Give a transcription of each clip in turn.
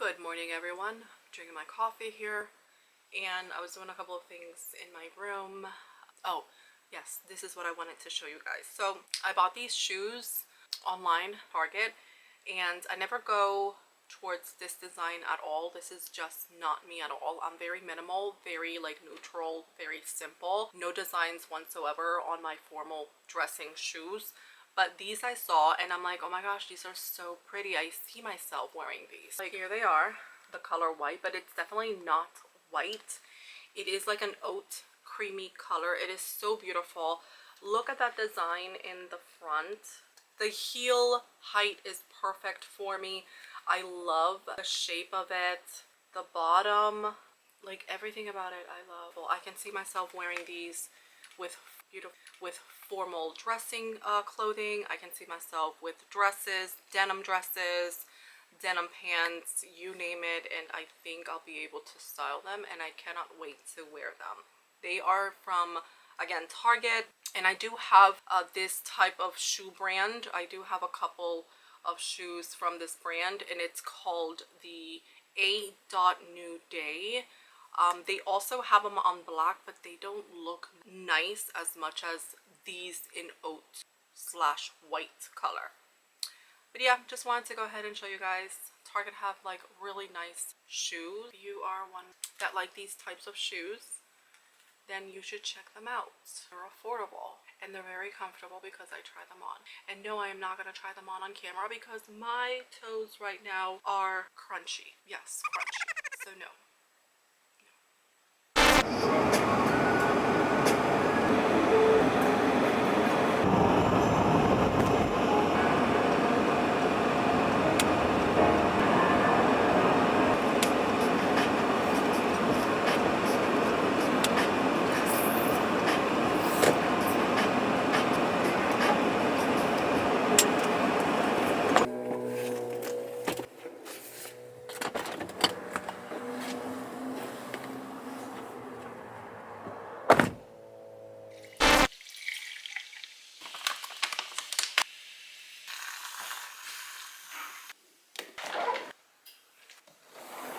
Good morning, everyone. Drinking my coffee here, and I was doing a couple of things in my room. Oh, yes, this is what I wanted to show you guys. So I bought these shoes online, Target, and I never go towards this design at all. This is just not me at all. I'm very minimal, very like neutral, very simple. No designs whatsoever on my formal dressing shoes. But these I saw and I'm like, oh my gosh, these are so pretty. I see myself wearing these. Like, here they are, the color white, but it's definitely not white. It is like an oat creamy color. It is so beautiful. Look at that design in the front. The heel height is perfect for me. I love the shape of it. The bottom, like everything about it, I love. Well, I can see myself wearing these with formal dressing clothing. I can see myself with dresses, denim pants, you name it, and I think I'll be able to style them, and I cannot wait to wear them. They are from, again, Target, and I do have this type of shoe brand. I do have a couple of shoes from this brand, and it's called the A. New Day. They also have them on black, but they don't look nice as much as these in oat/white color. But yeah, just wanted to go ahead and show you guys. Target have like really nice shoes. If you are one that like these types of shoes, then you should check them out. They're affordable and they're very comfortable because I try them on. And no, I am not going to try them on camera because my toes right now are crunchy. Yes, crunchy. So no.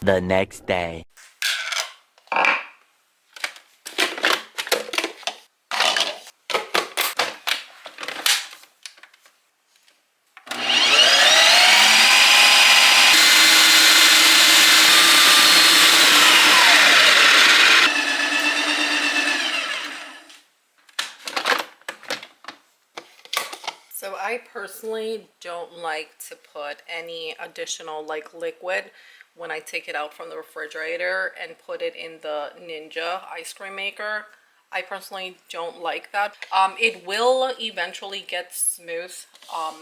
The next day. So I personally don't like to put any additional like liquid when I take it out from the refrigerator and put it in the Ninja ice cream maker. I personally don't like that. It will eventually get smooth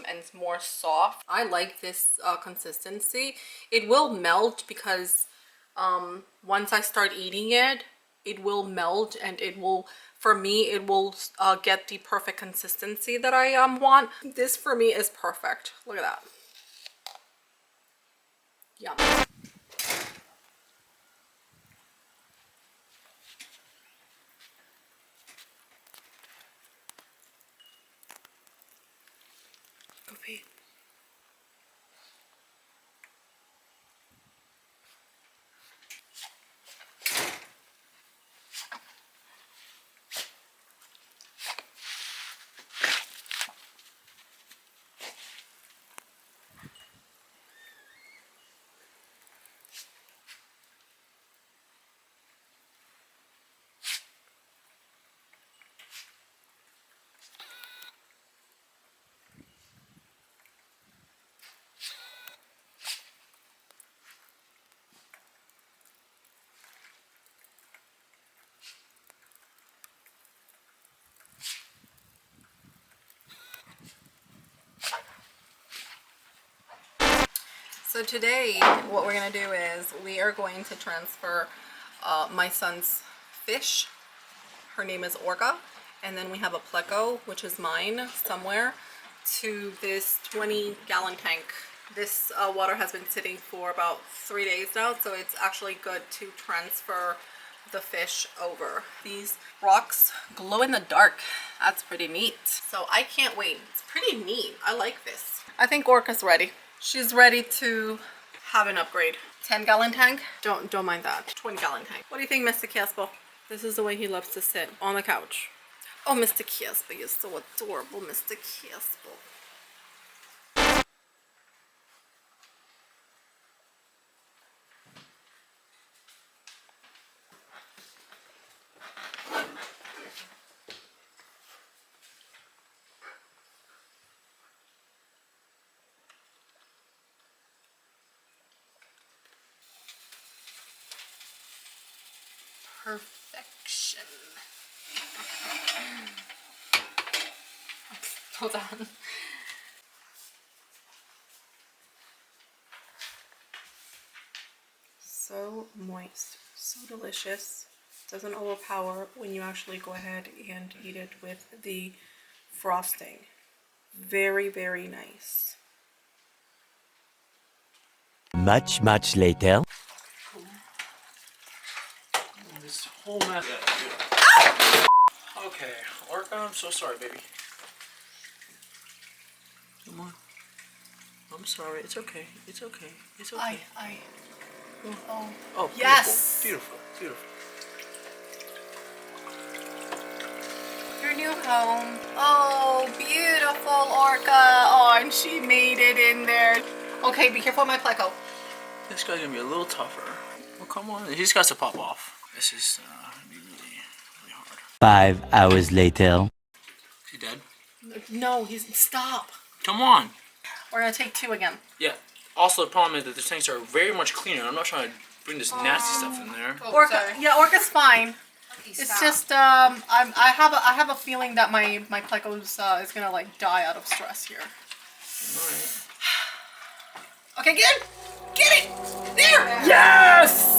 and more soft. I like this consistency. It will melt because once I start eating it, it will melt and it will, for me, it will get the perfect consistency that I want. This for me is perfect. Look at that. Yum. Go pee. So today what we're gonna do is we are going to transfer my son's fish. Her name is Orca, and then we have a pleco, which is mine somewhere, to this 20-gallon tank. This water has been sitting for about 3 days now, so it's actually good to transfer the fish over. These rocks glow in the dark. That's pretty neat. So I can't wait. It's pretty neat. I like this. I think Orca's ready. She's ready to have an upgrade. 10-gallon tank. Don't mind that. 20-gallon tank. What do you think, Mr. Casper? This is the way he loves to sit on the couch. Oh, Mr. Casper, you're so adorable, Mr. Casper. Perfection. Hold on. So moist, so delicious. Doesn't overpower when you actually go ahead and eat it with the frosting. Very, very nice. Much later. This whole mess. Okay, Orca, I'm so sorry, baby. Come on. I'm sorry. It's okay. It's okay. It's okay. Oh, Oh, yes. Beautiful. Beautiful. Your new home. Oh, beautiful Orca. Oh, and she made it in there. Okay, be careful with my pleco. This guy's gonna be a little tougher. Oh, come on. He's got to pop off. This is gonna be really hard. 5 hours later. Is he dead? No, stop. Come on. We're gonna take 2 again. Yeah. Also, the problem is that the tanks are very much cleaner. I'm not trying to bring this nasty stuff in there. Oh, Orca, yeah, Orca's fine. It's just I have a feeling that my plecos is gonna like die out of stress here. Alright. Okay, get it! There! Yes!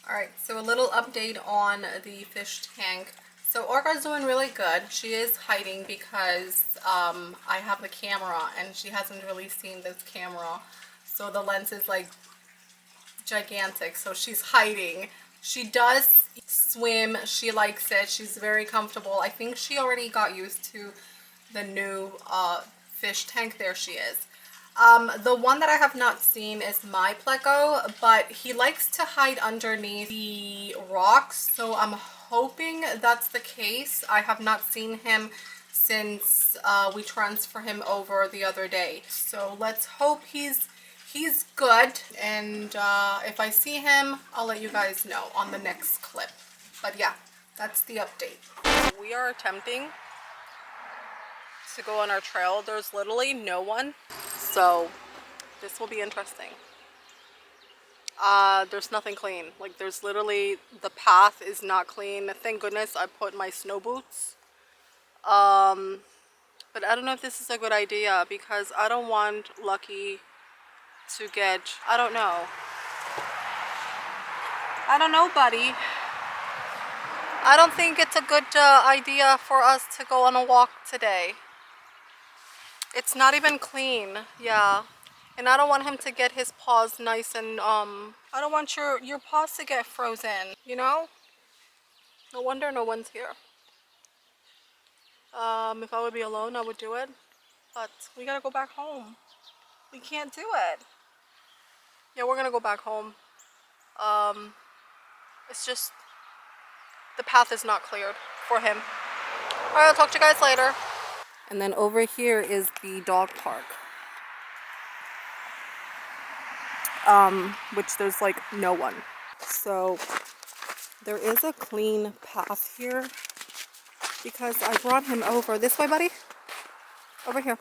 Alright, so a little update on the fish tank. So Orca's doing really good. She is hiding because I have the camera and she hasn't really seen this camera. So the lens is like gigantic, so she's hiding. She does swim. She likes it. She's very comfortable. I think she already got used to the new fish tank. There she is. The one that I have not seen is my pleco, but he likes to hide underneath the rocks, so I'm hoping that's the case. I have not seen him since we transferred him over the other day, so let's hope he's good, and if I see him, I'll let you guys know on the next clip. But yeah, that's the update. We are attempting to go on our trail. There's literally no one, so this will be interesting. There's nothing clean. Like, there's literally, the path is not clean. Thank goodness I put my snow boots. But I don't know if this is a good idea because I don't want Lucky to get, I don't know, buddy. I don't think it's a good idea for us to go on a walk today. It's not even clean, yeah. And I don't want him to get his paws nice and, I don't want your paws to get frozen, you know? No wonder no one's here. If I would be alone, I would do it. But we gotta go back home. We can't do it. Yeah, we're gonna go back home. It's just, the path is not cleared for him. Alright, I'll talk to you guys later. And then over here is the dog park. Which there's like no one. So there is a clean path here because I brought him over. This way, buddy? Over here.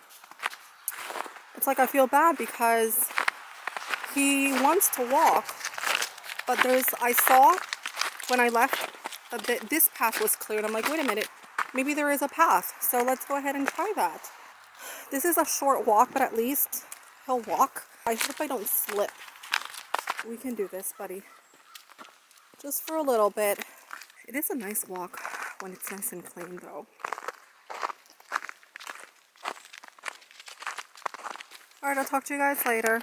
It's like I feel bad because he wants to walk, but I saw when I left that this path was cleared. I'm like, wait a minute, maybe there is a path. So let's go ahead and try that. This is a short walk, but at least he'll walk. I hope I don't slip. We can do this, buddy. Just for a little bit. It is a nice walk when it's nice and clean, though. Alright, I'll talk to you guys later.